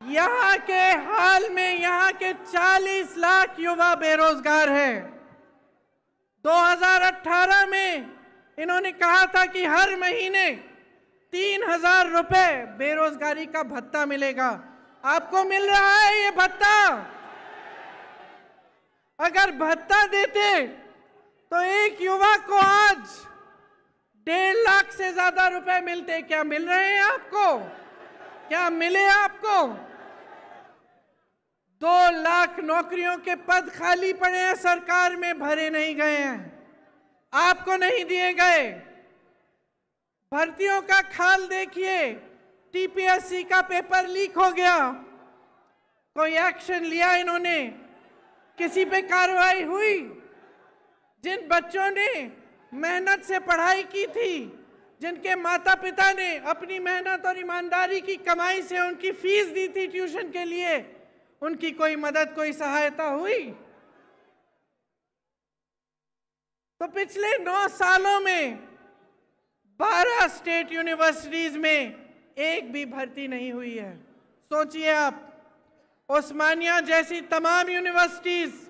यहाँ के हाल में यहाँ के 40 लाख युवा बेरोजगार हैं। 2018 में इन्होंने कहा था कि हर महीने 3,000 रुपए बेरोजगारी का भत्ता मिलेगा। आपको मिल रहा है ये भत्ता? अगर भत्ता देते तो एक युवा को आज 1.5 लाख से ज्यादा रुपए मिलते। क्या मिल रहे हैं आपको? क्या मिले आपको? 2 लाख नौकरियों के पद खाली पड़े हैं, सरकार में भरे नहीं गए हैं, आपको नहीं दिए गए। भर्तियों का खाल देखिए, टीपीएससी का पेपर लीक हो गया, कोई एक्शन लिया इन्होंने? किसी पे कार्रवाई हुई? जिन बच्चों ने मेहनत से पढ़ाई की थी, जिनके माता पिता ने अपनी मेहनत और ईमानदारी की कमाई से उनकी फीस दी थी ट्यूशन के लिए, उनकी कोई मदद, कोई सहायता हुई? तो पिछले 9 सालों में 12 स्टेट यूनिवर्सिटीज में एक भी भर्ती नहीं हुई है। सोचिए आप, ओस्मानिया जैसी तमाम यूनिवर्सिटीज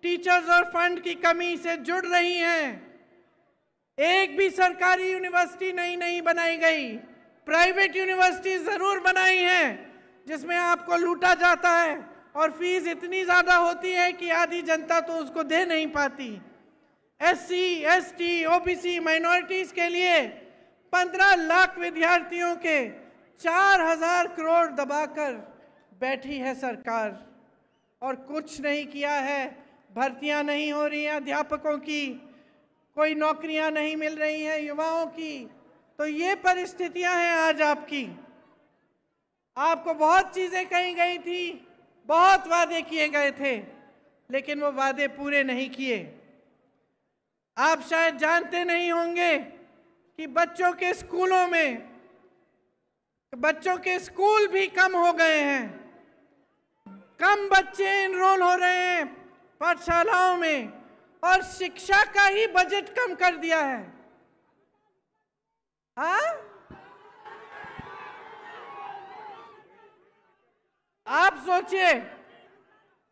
टीचर्स और फंड की कमी से जुड़ रही हैं। एक भी सरकारी यूनिवर्सिटी नहीं बनाई गई। प्राइवेट यूनिवर्सिटी जरूर बनाई हैं जिसमें आपको लूटा जाता है और फीस इतनी ज्यादा होती है कि आधी जनता तो उसको दे नहीं पाती। एससी, एसटी, ओबीसी, माइनॉरिटीज के लिए 15 लाख विद्यार्थियों के 4,000 करोड़ दबाकर बैठी है सरकार और कुछ नहीं किया है। भर्तियां नहीं हो रही हैं अध्यापकों की, कोई नौकरियां नहीं मिल रही हैं युवाओं की। तो ये परिस्थितियां हैं आज आपकी। आपको बहुत चीजें कही गई थी, बहुत वादे किए गए थे, लेकिन वो वादे पूरे नहीं किए। आप शायद जानते नहीं होंगे कि बच्चों के स्कूलों में, बच्चों के स्कूल भी कम हो गए हैं। कम बच्चे एनरोल हो रहे हैं पाठशालाओं में और शिक्षा का ही बजट कम कर दिया है। हाँ? आप सोचिए,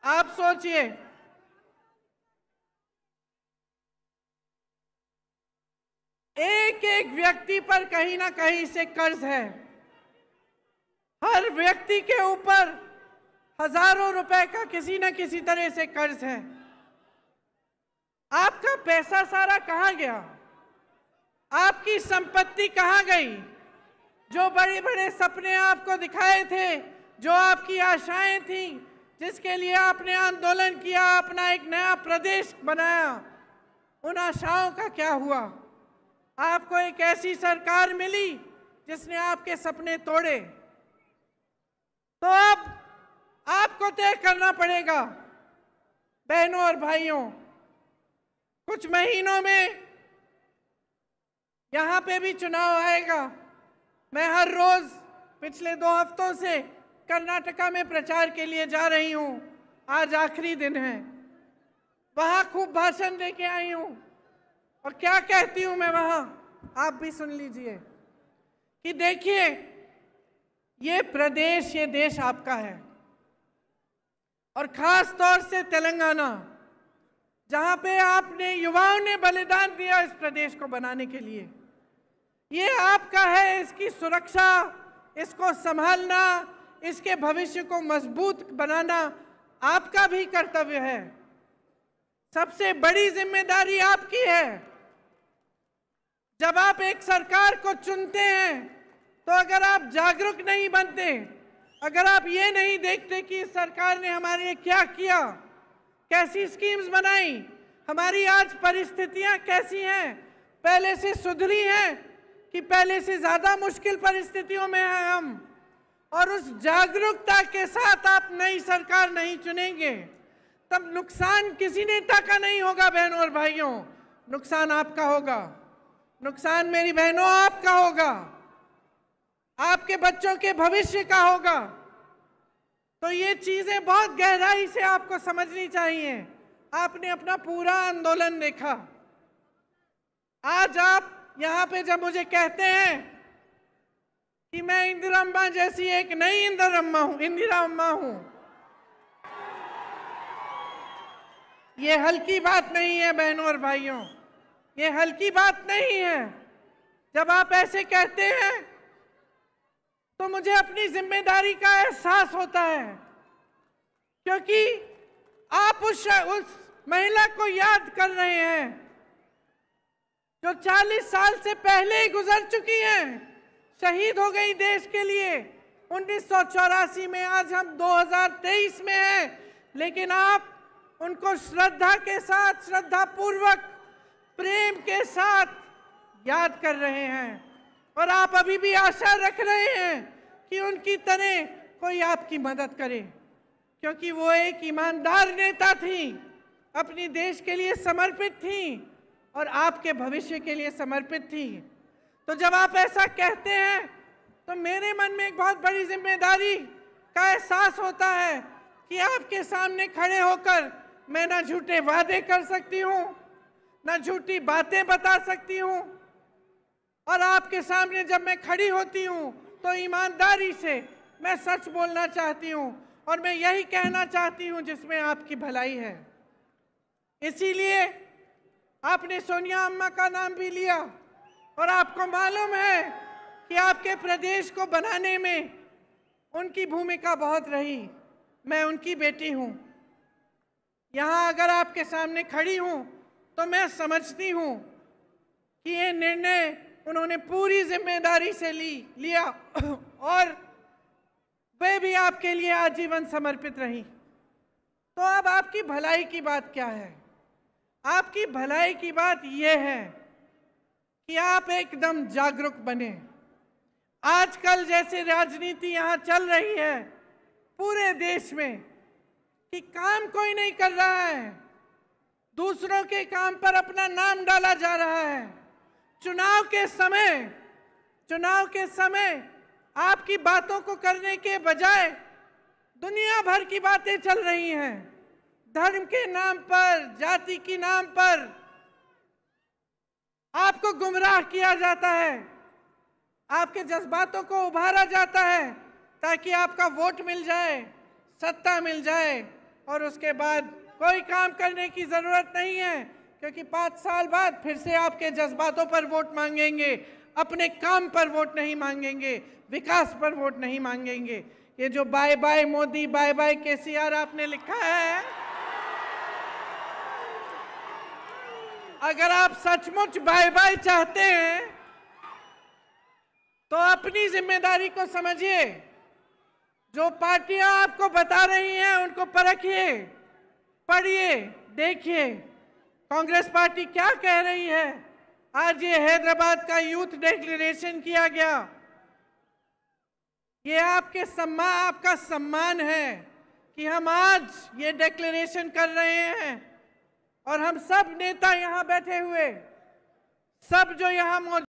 आप सोचिए, एक एक व्यक्ति पर कहीं ना कहीं से कर्ज है। हर व्यक्ति के ऊपर हजारों रुपए का किसी न किसी तरह से कर्ज है। आपका पैसा सारा कहां गया? आपकी संपत्ति कहां गई? जो बड़े बड़े सपने आपको दिखाए थे, जो आपकी आशाएं थी, जिसके लिए आपने आंदोलन किया, अपना एक नया प्रदेश बनाया, उन आशाओं का क्या हुआ? आपको एक ऐसी सरकार मिली जिसने आपके सपने तोड़े। तो अब आपको तय करना पड़ेगा बहनों और भाइयों। कुछ महीनों में यहां पे भी चुनाव आएगा। मैं हर रोज पिछले 2 हफ्तों से कर्नाटका में प्रचार के लिए जा रही हूं। आज आखिरी दिन है। वहां खूब भाषण दे के आई हूं और क्या कहती हूं मैं वहां, आप भी सुन लीजिए कि देखिए, ये प्रदेश, ये देश आपका है और खास तौर से तेलंगाना, जहां पे आपने, युवाओं ने बलिदान दिया इस प्रदेश को बनाने के लिए, ये आपका है। इसकी सुरक्षा, इसको संभालना, इसके भविष्य को मजबूत बनाना आपका भी कर्तव्य है। सबसे बड़ी जिम्मेदारी आपकी है। जब आप एक सरकार को चुनते हैं तो अगर आप जागरूक नहीं बनते, अगर आप ये नहीं देखते कि इस सरकार ने हमारे लिए क्या किया, कैसी स्कीम्स बनाई, हमारी आज परिस्थितियां कैसी हैं, पहले से सुधरी हैं कि पहले से ज्यादा मुश्किल परिस्थितियों में हैं हम, और उस जागरूकता के साथ आप नई सरकार नहीं चुनेंगे, तब नुकसान किसी नेता का नहीं होगा बहनों और भाइयों, नुकसान आपका होगा। नुकसान मेरी बहनों आपका होगा, आपके बच्चों के भविष्य का होगा। तो ये चीजें बहुत गहराई से आपको समझनी चाहिए। आपने अपना पूरा आंदोलन देखा। आज आप यहाँ पे जब मुझे कहते हैं कि मैं इंदिरा अम्मा जैसी एक नई इंदिरा अम्मा हूं। ये हल्की बात नहीं है बहनों और भाइयों, ये हल्की बात नहीं है। जब आप ऐसे कहते हैं तो मुझे अपनी जिम्मेदारी का एहसास होता है, क्योंकि आप उस महिला को याद कर रहे हैं जो 40 साल से पहले ही गुजर चुकी हैं, शहीद हो गई देश के लिए 1984 में। आज हम 2023 में हैं, लेकिन आप उनको श्रद्धा के साथ, श्रद्धा पूर्वक, प्रेम के साथ याद कर रहे हैं। और आप अभी भी आशा रख रहे हैं कि उनकी तरह कोई आपकी मदद करे, क्योंकि वो एक ईमानदार नेता थी, अपनी देश के लिए समर्पित थी और आपके भविष्य के लिए समर्पित थी। तो जब आप ऐसा कहते हैं तो मेरे मन में एक बहुत बड़ी जिम्मेदारी का एहसास होता है कि आपके सामने खड़े होकर मैं ना झूठे वादे कर सकती हूँ, ना झूठी बातें बता सकती हूँ, और आपके सामने जब मैं खड़ी होती हूँ तो ईमानदारी से मैं सच बोलना चाहती हूँ और मैं यही कहना चाहती हूँ जिसमें आपकी भलाई है। इसीलिए आपने सोनिया अम्मा का नाम भी लिया, और आपको मालूम है कि आपके प्रदेश को बनाने में उनकी भूमिका बहुत रही। मैं उनकी बेटी हूँ। यहाँ अगर आपके सामने खड़ी हूँ तो मैं समझती हूँ कि ये निर्णय उन्होंने पूरी जिम्मेदारी से लिया और वे भी आपके लिए आजीवन समर्पित रही। तो अब आपकी भलाई की बात क्या है? आपकी भलाई की बात यह है कि आप एकदम जागरूक बने। आजकल जैसे राजनीति यहाँ चल रही है पूरे देश में, कि काम कोई नहीं कर रहा है, दूसरों के काम पर अपना नाम डाला जा रहा है। चुनाव के समय आपकी बातों को करने के बजाय दुनिया भर की बातें चल रही हैं। धर्म के नाम पर, जाति के नाम पर आपको गुमराह किया जाता है, आपके जज्बातों को उभारा जाता है ताकि आपका वोट मिल जाए, सत्ता मिल जाए, और उसके बाद कोई काम करने की जरूरत नहीं है, क्योंकि 5 साल बाद फिर से आपके जज्बातों पर वोट मांगेंगे, अपने काम पर वोट नहीं मांगेंगे, विकास पर वोट नहीं मांगेंगे। ये जो bye bye Modi, bye bye KCR आपने लिखा है, अगर आप सचमुच बाय बाय चाहते हैं तो अपनी जिम्मेदारी को समझिए। जो पार्टियां आपको बता रही हैं उनको परखिए, पढ़िए, देखिए कांग्रेस पार्टी क्या कह रही है। आज ये हैदराबाद का यूथ डिक्लेरेशन किया गया, ये आपका सम्मान है कि हम आज ये डिक्लेरेशन कर रहे हैं। और हम सब नेता यहाँ बैठे हुए, सब जो यहाँ मौजूद